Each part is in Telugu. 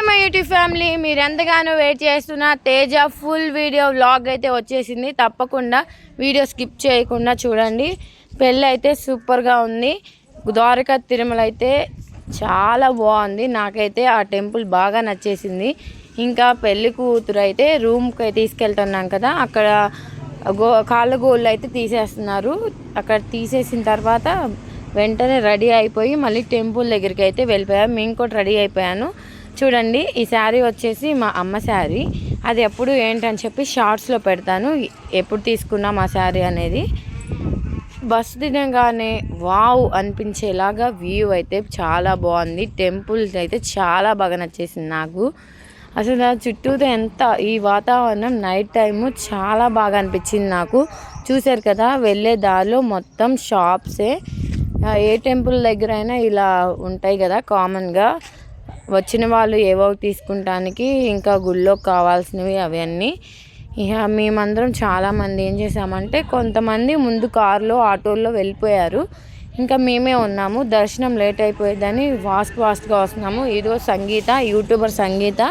మై యూట్యూబ్ ఫ్యామిలీ, మీరు ఎంతగానో వెయిట్ చేస్తున్న తేజ ఫుల్ వీడియో వ్లాగ్ అయితే వచ్చేసింది. తప్పకుండా వీడియో స్కిప్ చేయకుండా చూడండి. పెళ్ళి అయితే సూపర్గా ఉంది. ద్వారకా తిరుమల అయితే చాలా బాగుంది. నాకైతే ఆ టెంపుల్ బాగా నచ్చేసింది. ఇంకా పెళ్లి కూతురు అయితే రూమ్కి తీసుకెళ్తున్నాం కదా, అక్కడ కాళ్ళ గోళ్ళు అయితే తీసేస్తున్నారు. అక్కడ తీసేసిన తర్వాత వెంటనే రెడీ అయిపోయి మళ్ళీ టెంపుల్ దగ్గరికి అయితే వెళ్ళిపోయాం. మేము కూడా రెడీ అయిపోయాను. చూడండి, ఈ శారీ వచ్చేసి మా అమ్మ శారీ. అది ఎప్పుడు ఏంటని చెప్పి షార్ట్స్లో పెడతాను, ఎప్పుడు తీసుకున్నాం ఆ శారీ అనేది. బస్సు దినగానే వావ్ అనిపించేలాగా వ్యూ అయితే చాలా బాగుంది. టెంపుల్ అయితే చాలా బాగా నచ్చేసింది నాకు. అసలు చుట్టూతో ఎంత ఈ వాతావరణం నైట్ టైము చాలా బాగా అనిపించింది నాకు. చూశారు కదా, వెళ్ళే దారిలో మొత్తం షాప్సే. ఏ టెంపుల్ దగ్గర అయినా ఇలా ఉంటాయి కదా కామన్గా. వచ్చిన వాళ్ళు ఏవో తీసుకుంటానికి ఇంకా గుళ్ళోకి కావాల్సినవి అవన్నీ. ఇక మేమందరం చాలామంది ఏం చేసామంటే, కొంతమంది ముందు కారులో ఆటోల్లో వెళ్ళిపోయారు. ఇంకా మేమే ఉన్నాము. దర్శనం లేట్ అయిపోయేదని ఫాస్ట్గా వస్తున్నాము. ఇదో సంగీత, యూట్యూబర్ సంగీత.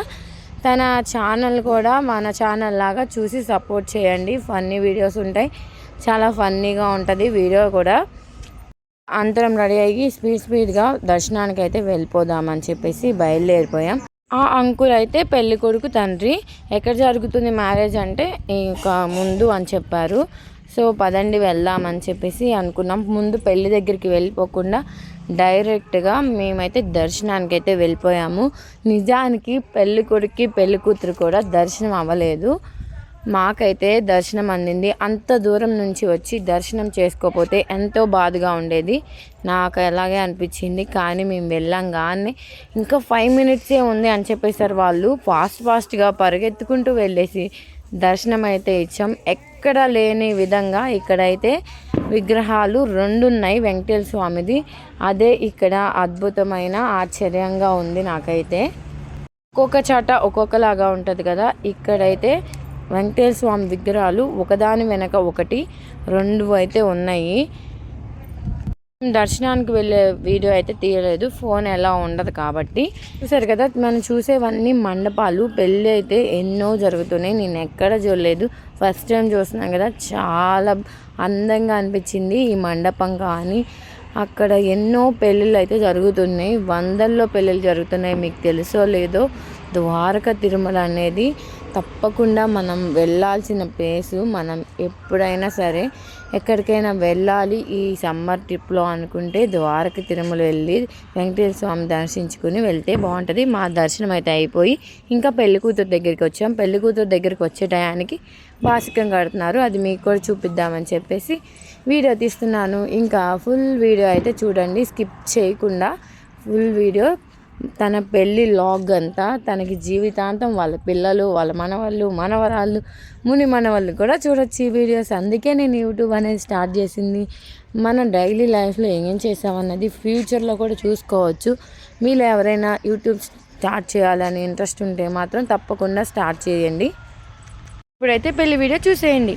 తన ఛానల్ కూడా మన ఛానల్ లాగా చూసి సపోర్ట్ చేయండి. ఫన్నీ వీడియోస్ ఉంటాయి, చాలా ఫన్నీగా ఉంటుంది వీడియో కూడా. అందరం రెడీ అయ్యి స్పీడ్గా దర్శనానికి అయితే వెళ్ళిపోదామని చెప్పేసి బయలుదేరిపోయాం. ఆ అంకుల్ అయితే పెళ్లి కొడుకు తండ్రి. ఎక్కడ జరుగుతుంది మ్యారేజ్ అంటే ఇంకా ముందు అని చెప్పారు. సో పదండి వెళ్దామని చెప్పేసి అనుకున్నాం. ముందు పెళ్లి దగ్గరికి వెళ్ళిపోకుండా డైరెక్ట్గా మేమైతే దర్శనానికి అయితే వెళ్ళిపోయాము. నిజానికి పెళ్లి కొడుక్కి పెళ్లి కూతురు కూడా దర్శనం అవ్వలేదు. మాకైతే దర్శనం అందింది. అంత దూరం నుంచి వచ్చి దర్శనం చేసుకోకపోతే ఎంతో బాధగా ఉండేది. నాకు అలాగే అనిపించింది. కానీ మేము వెళ్ళంగానే ఇంకా 5 మినిట్సే ఉంది అని చెప్పేసారు వాళ్ళు. ఫాస్ట్గా పరిగెత్తుకుంటూ వెళ్ళేసి దర్శనం అయితే ఇచ్చాం. ఎక్కడ లేని విధంగా ఇక్కడైతే విగ్రహాలు 2 ఉన్నాయి వెంకటేశ్వర స్వామిది. అదే ఇక్కడ అద్భుతమైన ఆశ్చర్యంగా ఉంది నాకైతే. ఒక్కొక్క చాట ఒక్కొక్కలాగా ఉంటుంది కదా, ఇక్కడైతే వెంకటేశ్వర స్వామి విగ్రహాలు ఒకదాని వెనక ఒకటి 2 అయితే ఉన్నాయి. దర్శనానికి వెళ్ళే వీడియో అయితే తీయలేదు, ఫోన్ ఎలా ఉండదు కాబట్టి. చూసారు కదా, మనం చూసేవన్నీ మండపాలు. పెళ్ళి అయితే ఎన్నో జరుగుతున్నాయి, నేను ఎక్కడ చూడలేదు. ఫస్ట్ టైం చూస్తున్నాను కదా, చాలా అందంగా అనిపించింది ఈ మండపం. కానీ అక్కడ ఎన్నో పెళ్ళిళ్ళు అయితే జరుగుతున్నాయి, వందల్లో పెళ్ళిళ్ళు జరుగుతున్నాయి. మీకు తెలుసో లేదో, ద్వారకా తిరుమల అనేది తప్పకుండా మనం వెళ్ళాల్సిన ప్లేసు. మనం ఎప్పుడైనా సరే ఎక్కడికైనా వెళ్ళాలి ఈ సమ్మర్ ట్రిప్లో అనుకుంటే ద్వారకా తిరుమల వెళ్ళి వెంకటేశ్వర స్వామి దర్శించుకుని వెళ్తే బాగుంటుంది. మా దర్శనం అయితే అయిపోయి ఇంకా పెళ్లి కూతురు దగ్గరికి వచ్చాం. పెళ్లి కూతురు దగ్గరికి వచ్చే టయానికి బాసికం కడుతున్నారు, అది మీకు కూడా చూపిద్దామని చెప్పేసి వీడియో తీస్తున్నాను. ఇంకా ఫుల్ వీడియో అయితే చూడండి, స్కిప్ చేయకుండా ఫుల్ వీడియో. తన పెళ్ళి లాగ్ అంతా తనకి జీవితాంతం వాళ్ళ పిల్లలు, వాళ్ళ మనవరాళ్ళు, ముని మనవాళ్ళు కూడా చూడొచ్చు ఈ వీడియోస్. అందుకే నేను యూట్యూబ్ అనేది స్టార్ట్ చేసింది. మన డైలీ లైఫ్లో ఏం చేసామన్నది ఫ్యూచర్లో కూడా చూసుకోవచ్చు. మీలో ఎవరైనా యూట్యూబ్ స్టార్ట్ చేయాలని ఇంట్రెస్ట్ ఉంటే మాత్రం తప్పకుండా స్టార్ట్ చేయండి. ఇప్పుడైతే పెళ్లి వీడియో చూసేయండి.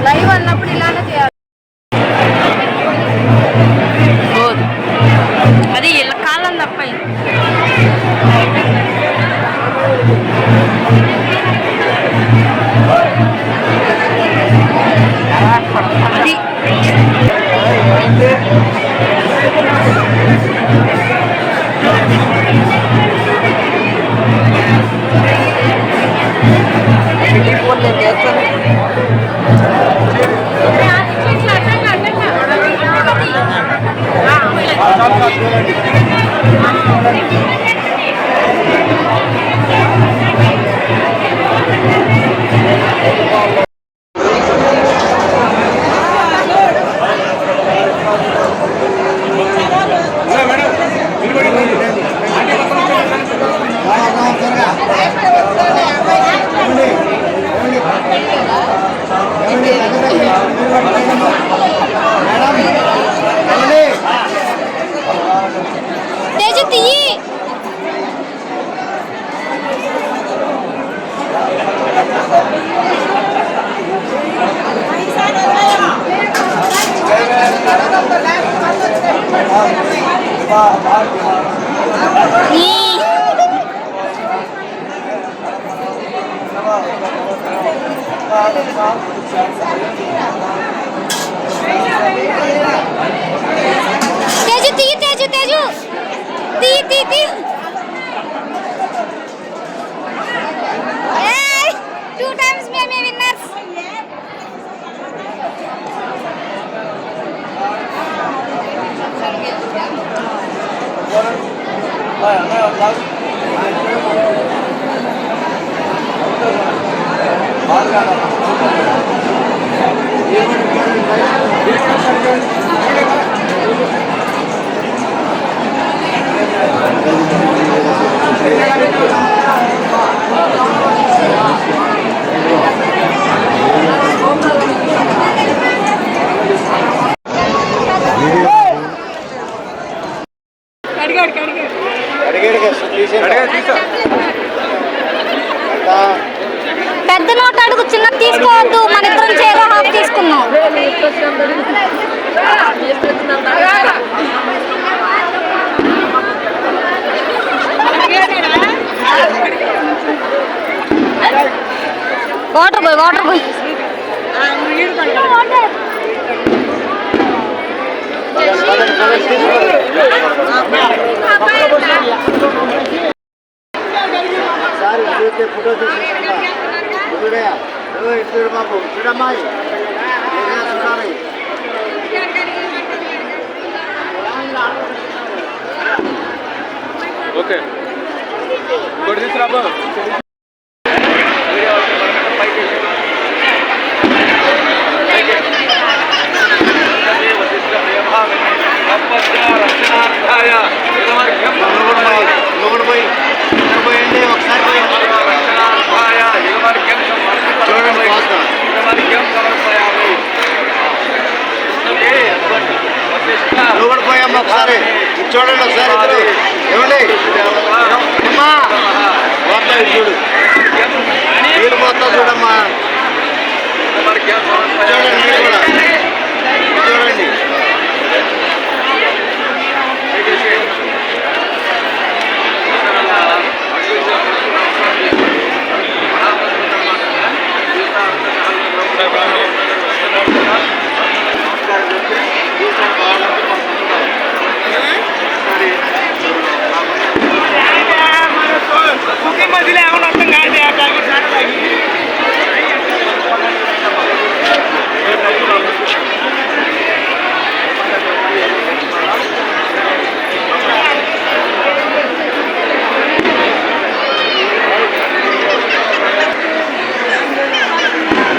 లైవ్ అన్నప్పుడు ఇలానే तेजू ती तेजू तेजू ती ती ती ए 2 times we are winners పెద్ద నోట్ అడుగు చిన్న తీసుకోవద్దు మన ఇద్దరం చేరో హాఫ్ తీసుకున్నాం వాటర్ పోయి ఫోటో తీసుకుంటా బాబు చూడమ్మాయి ఓకే కొడు తీసుకురా బాబు పోయామ్మా ఒకసారి చూడండి ఒకసారి ఇద్దరు ఏమండి పోతా చూడు మీరు పోతా చూడమ్మా చూడండి మీరు కూడా చూడండి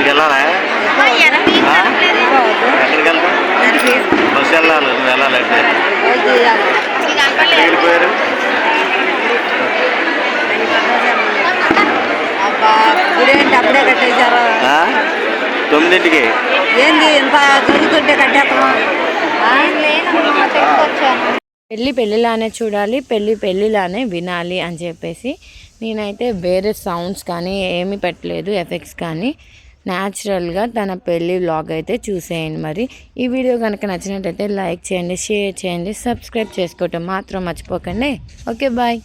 వెళ్ళాలా ఎక్కడికి వెళ్తాం బస్సు వెళ్ళాలి నువ్వు వెళ్ళాలంటే వెళ్ళిపోయారు అప్పుడే కట్టేశారు 9ంటికి ఏంది ఇంత జరుగుతుంటే కట్టేస్తామా పెళ్ళిలానే చూడాలి పెళ్ళిలానే వినాలి అని చెప్పేసి నేనైతే వేరే సౌండ్స్ కానీ ఏమీ పెట్టలేదు ఎఫెక్ట్స్ కానీ న్యాచురల్గా తన పెళ్ళి వ్లాగ్ అయితే చూసేయండి. మరి ఈ వీడియో కనుక నచ్చినట్టయితే లైక్ చేయండి, షేర్ చేయండి, సబ్స్క్రైబ్ చేసుకోవటం మాత్రం మర్చిపోకండి. Okay bye.